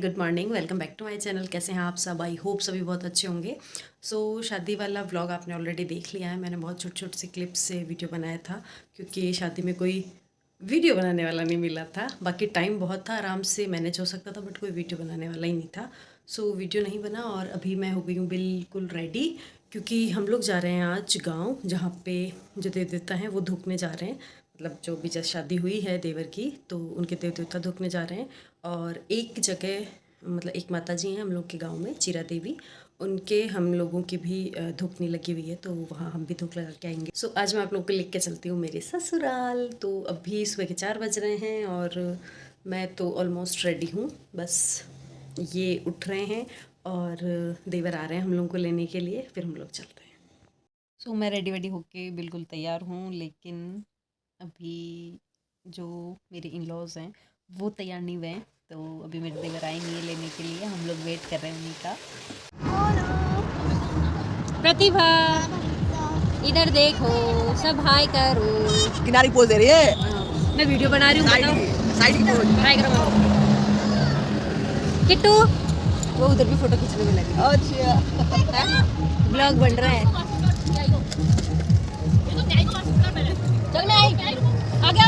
Good morning. Welcome back to my channel. कैसे हैं आप सब? आई होप सभी बहुत अच्छे होंगे। शादी वाला व्लॉग आपने ऑलरेडी देख लिया है। मैंने बहुत छोटे छोटे से क्लिप्स से वीडियो बनाया था क्योंकि शादी में कोई वीडियो बनाने वाला नहीं मिला था। बाकी टाइम बहुत था, आराम से मैनेज हो सकता था, बट कोई वीडियो बनाने वाला ही नहीं था। वीडियो नहीं बना और अभी मैं हो गई हूँ बिल्कुल रेडी, क्योंकि हम लोग जा रहे हैं आज गाँव, जहाँ पे जो देव देवता हैं वो धूपने जा रहे हैं। मतलब जो भी जस्ट शादी हुई है देवर की, तो उनके देव देवता धूपने जा रहे हैं। और एक जगह मतलब एक माता जी हैं हम लोग के गांव में, चीरा देवी, उनके हम लोगों की भी धूपनी लगी हुई है, तो वहाँ हम भी धूप लगा के आएंगे। आज मैं आप लोगों को लेके चलती हूँ मेरे ससुराल। तो अभी सुबह के 4 बज रहे हैं और मैं तो ऑलमोस्ट रेडी हूँ। बस ये उठ रहे हैं और देवर आ रहे हैं हम लोगों को लेने के लिए, फिर हम लोग चलते हैं। मैं रेडी वेडी होके बिल्कुल तैयार हूँ, लेकिन अभी जो मेरे इन लॉज हैं वो तैयार नहीं हुए हैं, तो अभी मेरे देवर आएंगे लेने के लिए। हम लोग वेट कर रहे हैं उन्हीं का। प्रतिभा इधर देखो, सब हाय करो। किनारी पोज दे रही है। मैं वीडियो बना रही हूँ, साइड की पोज ट्राई करो। किट्टू वो उधर भी फोटो खींचने में लगी। अच्छा, ब्लॉग बन रहा है। चल मैं आई आ गया।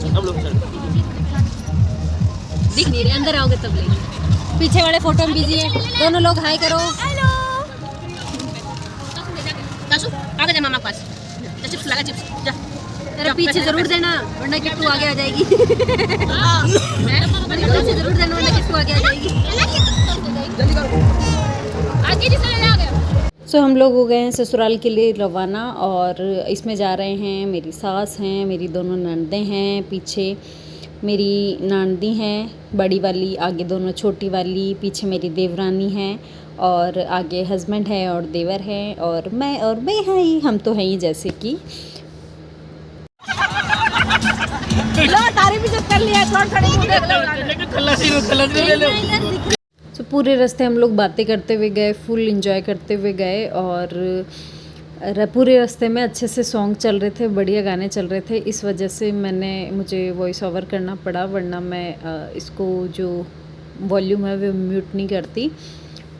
अब लोग चल दिख नहीं रहे, अंदर आओगे तब लेंगे। पीछे वाले फोटो में बिजी है दोनों लोग, हाय करो। हेलो कासू आगे जा मामा के पास। जा चिप्स लगा, चिप्स जा। तेरा पीछे जरूर देना वरना किट्टू आगे आ जाएगी। पीछे जरूर देना वरना किट्टू आगे आ जाएगी। जल्दी करो, आगे जी चले आ गए। हम लोग हो गए हैं ससुराल के लिए रवाना, और इसमें जा रहे हैं मेरी सास हैं, मेरी दोनों ननदें हैं, पीछे मेरी नानदी हैं बड़ी वाली, आगे दोनों छोटी वाली, पीछे मेरी देवरानी है, और आगे हस्बैंड है और देवर है, और मैं है ही, हम तो हैं ही जैसे कि। लो तारीफ भी कर लिया, थोड़ा पूरे रास्ते हम लोग बातें करते हुए गए, फुल इंजॉय करते हुए गए, और पूरे रास्ते में अच्छे से सॉन्ग चल रहे थे, बढ़िया गाने चल रहे थे। इस वजह से मुझे वॉइस ओवर करना पड़ा, वरना मैं इसको जो वॉल्यूम है वो म्यूट नहीं करती।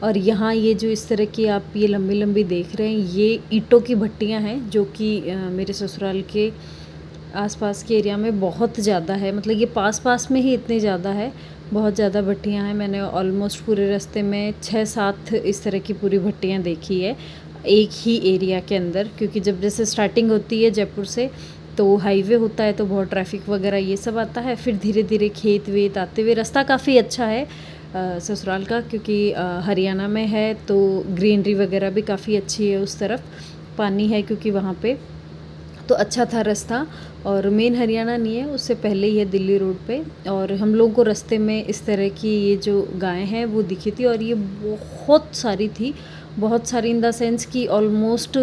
और यहाँ ये जो इस तरह की आप ये लंबी लंबी देख रहे हैं, ये ईंटों की भट्टियाँ हैं, जो कि मेरे ससुराल के आसपास के एरिया में बहुत ज़्यादा है। मतलब ये पास पास में ही इतने ज़्यादा है, बहुत ज़्यादा भट्टियाँ हैं। मैंने ऑलमोस्ट पूरे रास्ते में 6-7 इस तरह की पूरी भट्टियाँ देखी है एक ही एरिया के अंदर, क्योंकि जब जैसे स्टार्टिंग होती है जयपुर से, तो हाईवे होता है, तो बहुत ट्रैफिक वगैरह ये सब आता है। फिर धीरे धीरे खेत वेत आते हुए, रास्ता काफ़ी अच्छा है ससुराल का, क्योंकि हरियाणा में है, तो ग्रीनरी वगैरह भी काफ़ी अच्छी है। उस तरफ पानी है क्योंकि वहाँ पे, तो अच्छा था रास्ता। और मेन हरियाणा नहीं है, उससे पहले ही है दिल्ली रोड पे। और हम लोगों को रास्ते में इस तरह की ये जो गायें हैं वो दिखी थी, और ये बहुत सारी थी, बहुत सारी इन द सेंस कि ऑलमोस्ट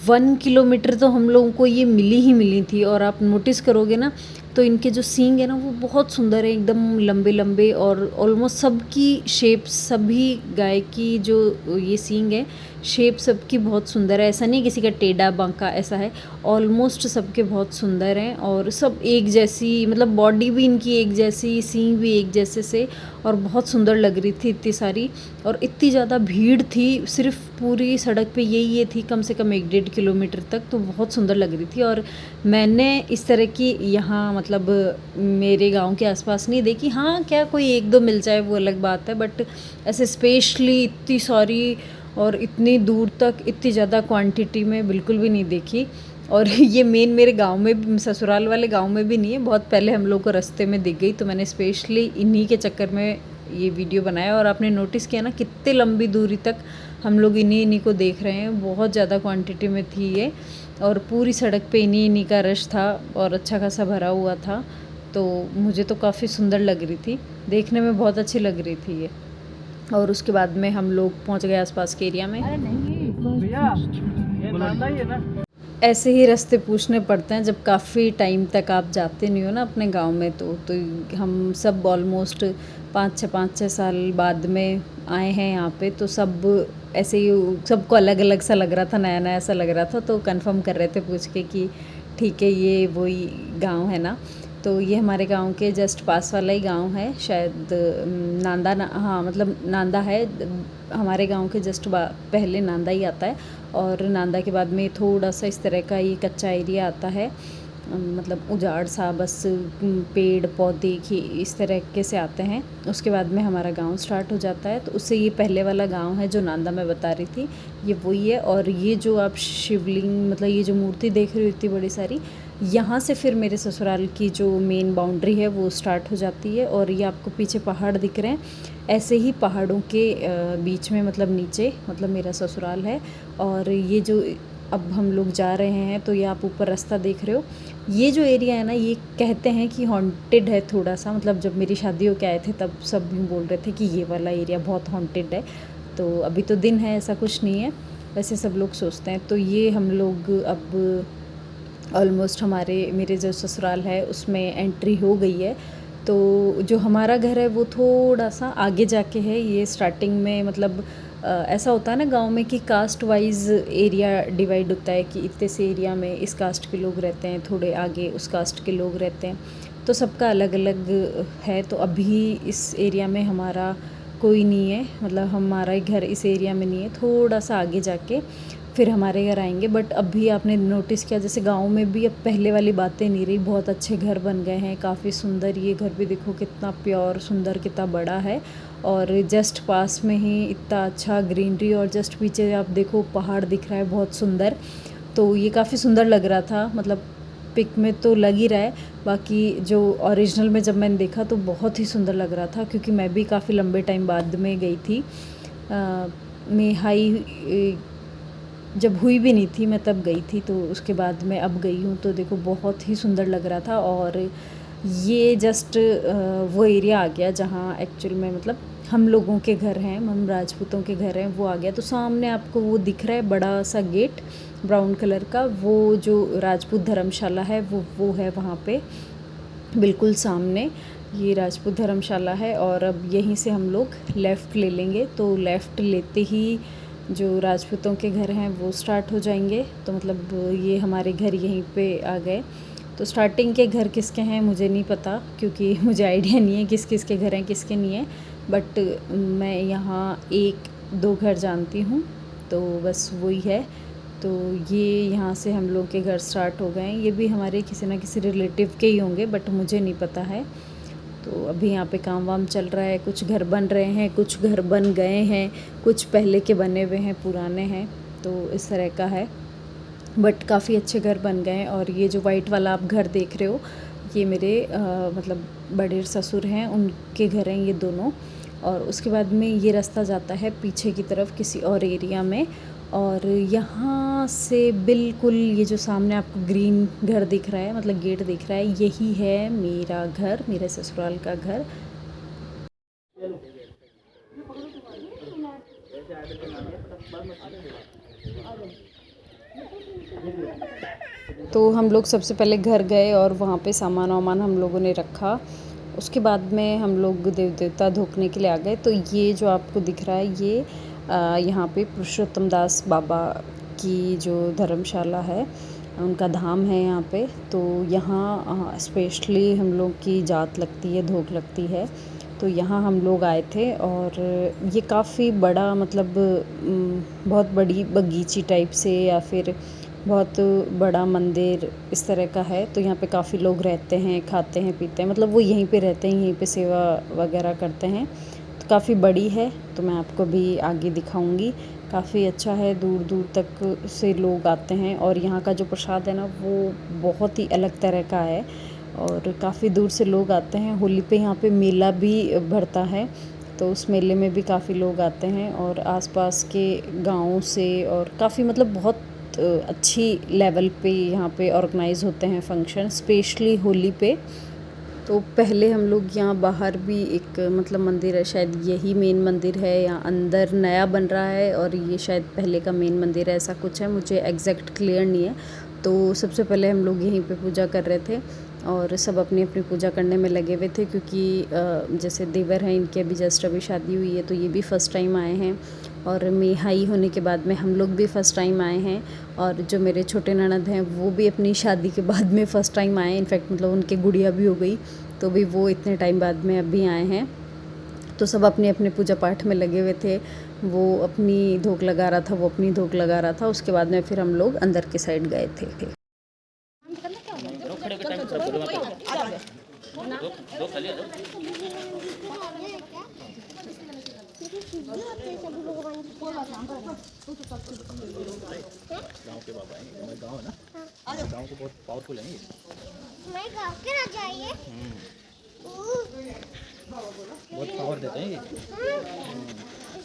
1 किलोमीटर तो हम लोगों को ये मिली थी। और आप नोटिस करोगे ना, तो इनके जो सींग है ना वो बहुत सुंदर है, एकदम लंबे लंबे, और ऑलमोस्ट सबकी शेप, सभी गाय की जो ये सींग है, शेप सबकी बहुत सुंदर है। ऐसा नहीं किसी का टेढ़ा बांका, ऐसा है, ऑलमोस्ट सबके बहुत सुंदर हैं। और सब एक जैसी, मतलब बॉडी भी इनकी एक जैसी, सींग भी एक जैसे से, और बहुत सुंदर लग रही थी इतनी सारी। और इतनी ज़्यादा भीड़ थी, सिर्फ पूरी सड़क पे ये थी कम से कम 1-1.5 किलोमीटर तक, तो बहुत सुंदर लग रही थी। और मैंने इस तरह की यहाँ मतलब मेरे गांव के आसपास नहीं देखी। हाँ, क्या कोई 1-2 मिल जाए वो अलग बात है, बट ऐसे स्पेशली इतनी सारी और इतनी दूर तक इतनी ज़्यादा क्वांटिटी में बिल्कुल भी नहीं देखी। और ये मेन मेरे गांव में, ससुराल वाले गांव में भी नहीं है, बहुत पहले हम लोग को रास्ते में दिख गई, तो मैंने स्पेशली इन्हीं के चक्कर में ये वीडियो बनाया। और आपने नोटिस किया ना कितने लंबी दूरी तक हम लोग इन्हीं को देख रहे हैं, बहुत ज़्यादा क्वांटिटी में थी ये, और पूरी सड़क पे इन्हीं का रश था, और अच्छा खासा भरा हुआ था। तो मुझे तो काफ़ी सुंदर लग रही थी, देखने में बहुत अच्छी लग रही थी ये। और उसके बाद में हम लोग पहुंच गए आसपास के एरिया में। अरे नहीं भैया, ये नांदा ही है ना। ऐसे ही रास्ते पूछने पड़ते हैं जब काफ़ी टाइम तक आप जाते नहीं हो ना अपने गांव में, तो हम सब ऑलमोस्ट 5-6 साल बाद में आए हैं यहाँ पे, तो सब ऐसे ही सबको अलग अलग सा लग रहा था, नया नया सा लग रहा था, तो कंफर्म कर रहे थे पूछ के कि ठीक है ये वही गांव है ना। तो ये हमारे गांव के जस्ट पास वाला ही गांव है, शायद नांदा हाँ मतलब नांदा है। हमारे गांव के जस्ट पहले नांदा ही आता है, और नांदा के बाद में थोड़ा सा इस तरह का ये कच्चा एरिया आता है, मतलब उजाड़ सा, बस पेड़ पौधे की इस तरीके से आते हैं। उसके बाद में हमारा गांव स्टार्ट हो जाता है। तो उससे ये पहले वाला गांव है जो नांदा मैं बता रही थी, ये वही है। और ये जो आप शिवलिंग मतलब ये जो मूर्ति देख रही हो इतनी बड़ी सारी, यहाँ से फिर मेरे ससुराल की जो मेन बाउंड्री है वो स्टार्ट हो जाती है। और ये आपको पीछे पहाड़ दिख रहे हैं, ऐसे ही पहाड़ों के बीच में मतलब नीचे मतलब मेरा ससुराल है। और ये जो अब हम लोग जा रहे हैं, तो ये आप ऊपर रास्ता देख रहे हो, ये जो एरिया है ना, ये कहते हैं कि हॉन्टेड है थोड़ा सा। मतलब जब मेरी शादी होके आए थे तब सब भी बोल रहे थे कि ये वाला एरिया बहुत हॉन्टेड है। तो अभी तो दिन है, ऐसा कुछ नहीं है, वैसे सब लोग सोचते हैं। तो ये हम लोग अब ऑलमोस्ट मेरे जो ससुराल है उसमें एंट्री हो गई है। तो जो हमारा घर है वो थोड़ा सा आगे जाके है। ये स्टार्टिंग में मतलब ऐसा होता है ना गांव में कि कास्ट वाइज एरिया डिवाइड होता है कि इतने से एरिया में इस कास्ट के लोग रहते हैं, थोड़े आगे उस कास्ट के लोग रहते हैं, तो सबका अलग अलग है। तो अभी इस एरिया में हमारा कोई नहीं है, मतलब हमारा ही घर इस एरिया में नहीं है, थोड़ा सा आगे जाके फिर हमारे घर आएंगे। बट अभी आपने नोटिस किया जैसे गांव में भी अब पहले वाली बातें नहीं रही, बहुत अच्छे घर बन गए हैं, काफ़ी सुंदर। ये घर भी देखो कितना प्योर सुंदर, कितना बड़ा है, और जस्ट पास में ही इतना अच्छा ग्रीनरी, और जस्ट पीछे आप देखो पहाड़ दिख रहा है बहुत सुंदर। तो ये काफ़ी सुंदर लग रहा था, मतलब पिक में तो लग ही रहा है, बाकी जो ओरिजिनल में जब मैंने देखा तो बहुत ही सुंदर लग रहा था। क्योंकि मैं भी काफ़ी लंबे टाइम बाद में गई थी, मैं हाई जब हुई भी नहीं थी मैं तब गई थी, तो उसके बाद मैं अब गई हूँ। तो देखो बहुत ही सुंदर लग रहा था। और ये जस्ट वो एरिया आ गया जहाँ एक्चुअल में मतलब हम लोगों के घर हैं, हम राजपूतों के घर हैं, वो आ गया। तो सामने आपको वो दिख रहा है बड़ा सा गेट ब्राउन कलर का, वो जो राजपूत धर्मशाला है वो है वहाँ पे बिल्कुल सामने, ये राजपूत धर्मशाला है। और अब यहीं से हम लोग लेफ़्ट ले लेंगे, तो लेफ़्ट लेते ही जो राजपूतों के घर हैं वो स्टार्ट हो जाएंगे। तो मतलब ये हमारे घर यहीं पे आ गए। तो स्टार्टिंग के घर किसके हैं मुझे नहीं पता, क्योंकि मुझे आइडिया नहीं है किस किस के घर हैं किसके नहीं है। बट मैं यहाँ 1-2 घर जानती हूँ, तो बस वही है। तो ये यहाँ से हम लोग के घर स्टार्ट हो गए हैं। ये भी हमारे किसी ना किसी रिलेटिव के ही होंगे, बट मुझे नहीं पता है। तो अभी यहाँ पे काम वाम चल रहा है, कुछ घर बन रहे हैं, कुछ घर बन गए हैं, कुछ पहले के बने हुए हैं, पुराने हैं, तो इस तरह का है। बट काफ़ी अच्छे घर बन गए हैं। और ये जो वाइट वाला आप घर देख रहे हो, ये मेरे मतलब बड़े ससुर हैं, उनके घर हैं ये दोनों। और उसके बाद में ये रास्ता जाता है पीछे की तरफ किसी और एरिया में। और यहाँ से बिल्कुल ये जो सामने आपको ग्रीन घर दिख रहा है, मतलब गेट दिख रहा है, यही है मेरा घर, मेरे ससुराल का घर। तो हम लोग सबसे पहले घर गए और वहाँ पे सामान वामान हम लोगों ने रखा। उसके बाद में हम लोग देव देवता धोखने के लिए आ गए। तो ये जो आपको दिख रहा है ये यहाँ पे पुरुषोत्तम दास बाबा की जो धर्मशाला है, उनका धाम है यहाँ पे। तो यहाँ स्पेशली हम लोग की जात लगती है, धोख लगती है। तो यहाँ हम लोग आए थे। और ये काफ़ी बड़ा मतलब बहुत बड़ी बगीची टाइप से या फिर बहुत बड़ा मंदिर इस तरह का है। तो यहाँ पे काफ़ी लोग रहते हैं, खाते हैं, पीते हैं, मतलब वो यहीं पे रहते हैं, यहीं पे सेवा वगैरह करते हैं। तो काफ़ी बड़ी है, तो मैं आपको भी आगे दिखाऊंगी। काफ़ी अच्छा है, दूर दूर तक से लोग आते हैं। और यहाँ का जो प्रसाद है ना वो बहुत ही अलग तरह का है, और काफ़ी दूर से लोग आते हैं। होली पे यहाँ पे मेला भी भरता है, तो उस मेले में भी काफ़ी लोग आते हैं, और आसपास के गाँव से, और काफ़ी मतलब बहुत अच्छी लेवल पे यहाँ पे ऑर्गेनाइज़ होते हैं फंक्शन, स्पेशली होली पे। तो पहले हम लोग यहाँ बाहर भी एक मतलब मंदिर है, शायद यही मेन मंदिर है, या अंदर नया बन रहा है और ये शायद पहले का मेन मंदिर है, ऐसा कुछ है, मुझे एग्जैक्ट क्लियर नहीं है। तो सबसे पहले हम लोग यहीं पे पूजा कर रहे थे, और सब अपनी अपनी पूजा करने में लगे हुए थे। क्योंकि जैसे देवर हैं, इनके अभी जस्ट अभी शादी हुई है, तो ये भी फ़र्स्ट टाइम आए हैं। और मैं हाई होने के बाद में हम लोग भी फ़र्स्ट टाइम आए हैं। और जो मेरे छोटे ननद हैं वो भी अपनी शादी के बाद में फ़र्स्ट टाइम आए, इनफैक्ट मतलब उनकी गुड़िया भी हो गई, तो भी वो इतने टाइम बाद में अभी आए हैं। तो सब अपने अपने पूजा पाठ में लगे हुए थे। वो अपनी धूप लगा रहा था, वो अपनी धूप लगा रहा था। उसके बाद में फिर हम लोग अंदर की साइड गए थे। गाँव के बाबा हैं, हमारे गाँव है ना, गाँव को बहुत पावरफुल है ये। हमारे गाँव के राजा है ये। बहुत पावर देते हैं ये।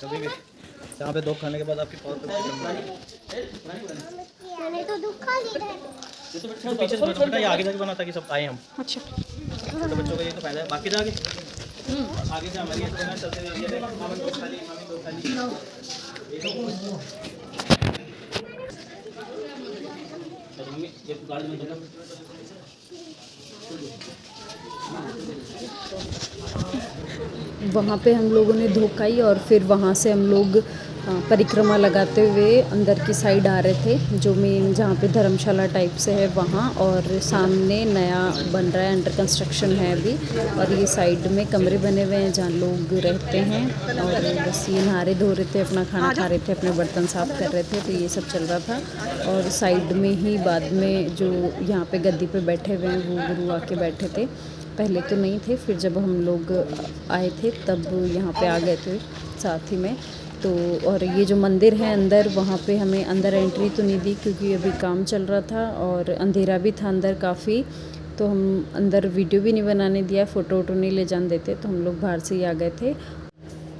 कभी भी यहाँ पे दो खाने के बाद आपकी पावर मैंने तो दुख खा लिया है। तो पीछे से बेटा ये आगे जाके बना ताकि सब आए हम। अच्छा तो बच्चों का ये तो फायदा है। बाकी जाके आगे जा हमारी ये चलते हुए ये देख, मामा दो खाली, मामी दो खाली। तो मम्मी ये गाड़ी में चलो। वहाँ पे हम लोगों ने धूप खाई और फिर वहाँ से हम लोग परिक्रमा लगाते हुए अंदर की साइड आ रहे थे, जो मेन जहाँ पे धर्मशाला टाइप से है वहाँ। और सामने नया बन रहा है, अंडर कंस्ट्रक्शन है अभी। और ये साइड में कमरे बने हुए हैं जहाँ लोग रहते हैं। और बस ये नहा रहे धो रहे थे, अपना खाना खा रहे थे, अपने बर्तन साफ़ कर रहे थे, तो ये सब चल रहा था। और साइड में ही बाद में जो यहाँ पे गद्दी पे बैठे हुए हैं वो गुरु आके बैठे थे। पहले तो नहीं थे, फिर जब हम लोग आए थे तब यहाँ पे आ गए थे साथ ही में। तो और ये जो मंदिर है अंदर, वहाँ पे हमें अंदर एंट्री तो नहीं दी क्योंकि अभी काम चल रहा था और अंधेरा भी था अंदर काफ़ी, तो हम अंदर वीडियो भी नहीं बनाने दिया, फ़ोटो वोटो नहीं ले जाने देते, तो हम लोग बाहर से ही आ गए थे।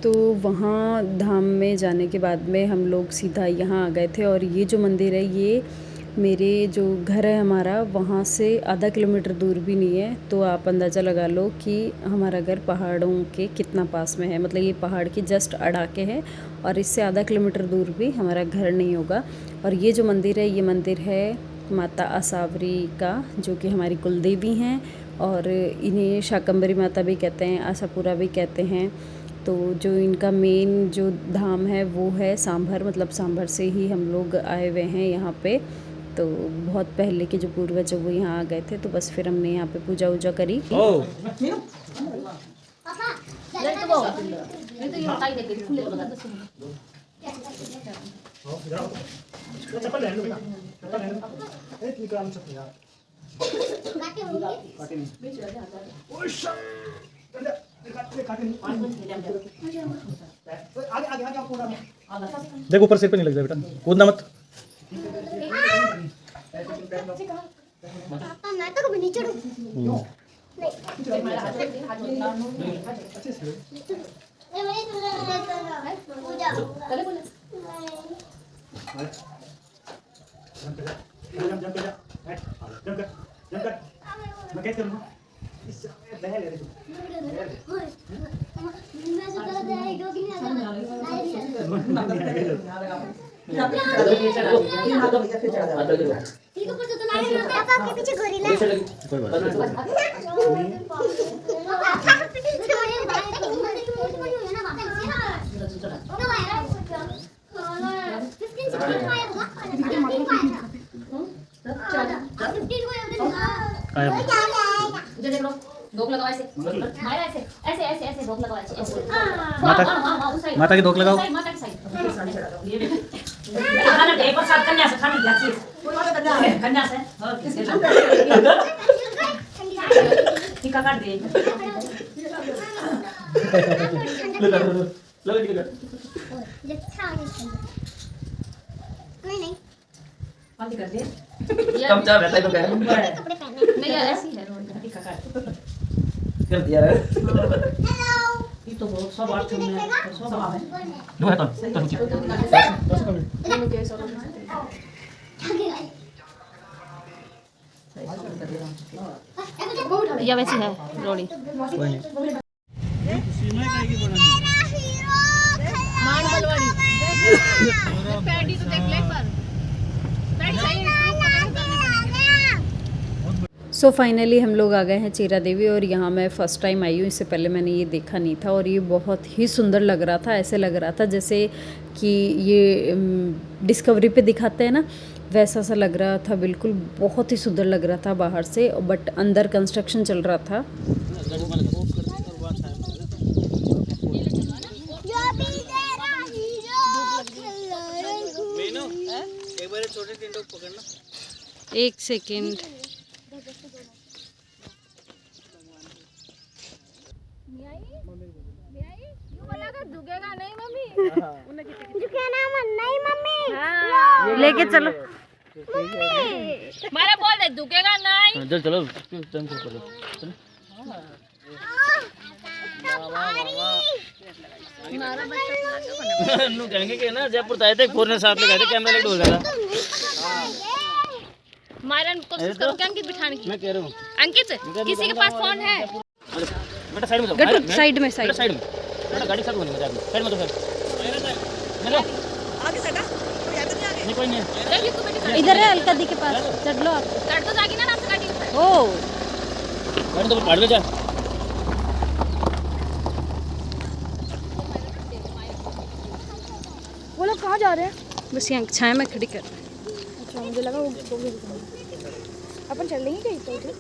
तो वहाँ धाम में जाने के बाद में हम लोग सीधा यहाँ आ गए थे। और ये जो मंदिर है ये मेरे जो घर है हमारा वहाँ से आधा किलोमीटर दूर भी नहीं है, तो आप अंदाज़ा लगा लो कि हमारा घर पहाड़ों के कितना पास में है। मतलब ये पहाड़ की जस्ट अड़ा के है और इससे आधा किलोमीटर दूर भी हमारा घर नहीं होगा। और ये जो मंदिर है ये मंदिर है माता आसावरी का, जो कि हमारी कुलदेवी हैं। और इन्हें शाकंभरी माता भी कहते हैं, आशापुरा भी कहते हैं। तो जो इनका मेन जो धाम है वो है सांभर, मतलब सांभर से ही हम लोग आए हुए हैं यहाँ पे। तो बहुत पहले के जो पूर्वज वो यहाँ आ गए थे, तो बस फिर हमने यहाँ पे पूजा वूजा करी। पापा नहीं तो ये हटाई देके खुले लगा दो। गाते होंगे। देख ऊपर सिर पे नहीं लग जाए बेटा, कूदना मत। पापा मैं तो कभी नहीं चढ़ू। आपके पीछे गोरिल्ला है। कोई बात नहीं। धोख लगाओ ऐसे, माया ऐसे ऐसे ऐसे ऐसे धोख लगाओ ऐसे ऐसे। माता की धोख लगाओ। माता की साइड ये खाना दे पर साथ कन्या से खाने की चीज कन्या से और किसके टीका काट दे। नहीं बंद कर दे। कम चाह रहता है तो क्या है? कपड़े पहने। नहीं यार ऐसी है रोज टीका काट कर दिया है। हेलो ये तो बहुत सब आठ में सब आवे नो है तो या वैसी है रोड़ी कोई नहीं। मान बलवाड़ी पैडी तो देख ले पर पैडी सही सो फाइनली हम लोग आ गए हैं चीरा देवी। और यहाँ मैं फ़र्स्ट टाइम आई हूँ, इससे पहले मैंने ये देखा नहीं था। और ये बहुत ही सुंदर लग रहा था, ऐसे लग रहा था जैसे कि ये डिस्कवरी पे दिखाते हैं ना, वैसा सा लग रहा था बिल्कुल। बहुत ही सुंदर लग रहा था बाहर से, बट अंदर कंस्ट्रक्शन चल रहा था। एक बार छोटे टिंडो पकड़ना। 1 सेकेंड। झुकेगा नहीं मम्मी। लेके चलो। मारा बोल दे दुखेगा नहीं। चल चलो चल चलो। नु कहेंगे कि ना जयपुर आए थे, फोन साथ ले गए थे, कैमरा लेके बोल रहा था। मारन कोशिश करो क्या अंकित बिठाने की। मैं कह रहा हूँ अंकित किसी के पास फोन है? बेटा साइड में जाओ। गट्टू साइड में, साइड साइड में बेटा, गाड़ी साइड में नहीं, साइड में तो फिर हेलो आगे साइड नहीं, कोई नहीं है। इधर है अलका दी के पास, चढ़ लो आप। चढ़ तो जागी ना आराम से गाड़ी पे। ओ गाड़ी तो पहाड़ में जा। वो लोग कहाँ जा रहे हैं? बस यहाँ छाया में खड़ी कर। अच्छा मुझे लगा वो अपन चल लेंगे कहीं तो उधर।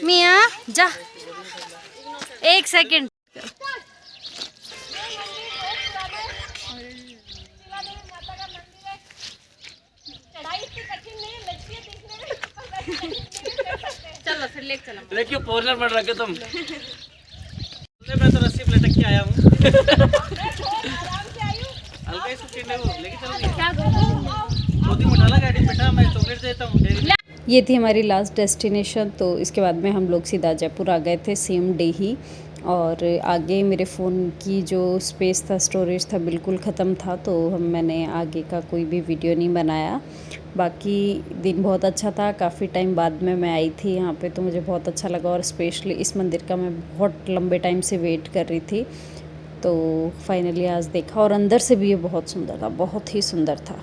मिया जा, 1 सेकेंड। चलो फिर लेके चलो। लेकिन फॉरनर बन रखे तुम। मैं तो रस्सी लटक के आया हूँ। हल्का ही टिंडे वो लेके चलो। क्या छोटी उठाला गाड़ी में बैठा, मैं चॉकलेट देता हूँ। ये थी हमारी लास्ट डेस्टिनेशन। तो इसके बाद में हम लोग सीधा जयपुर आ गए थे सेम डे ही। और आगे मेरे फ़ोन की जो स्पेस था, स्टोरेज था, बिल्कुल ख़त्म था, तो मैंने आगे का कोई भी वीडियो नहीं बनाया। बाकी दिन बहुत अच्छा था। काफ़ी टाइम बाद में मैं आई थी यहाँ पे, तो मुझे बहुत अच्छा लगा। और स्पेशली इस मंदिर का मैं बहुत लंबे टाइम से वेट कर रही थी, तो फाइनली आज देखा। और अंदर से भी ये बहुत सुंदर था, बहुत ही सुंदर था।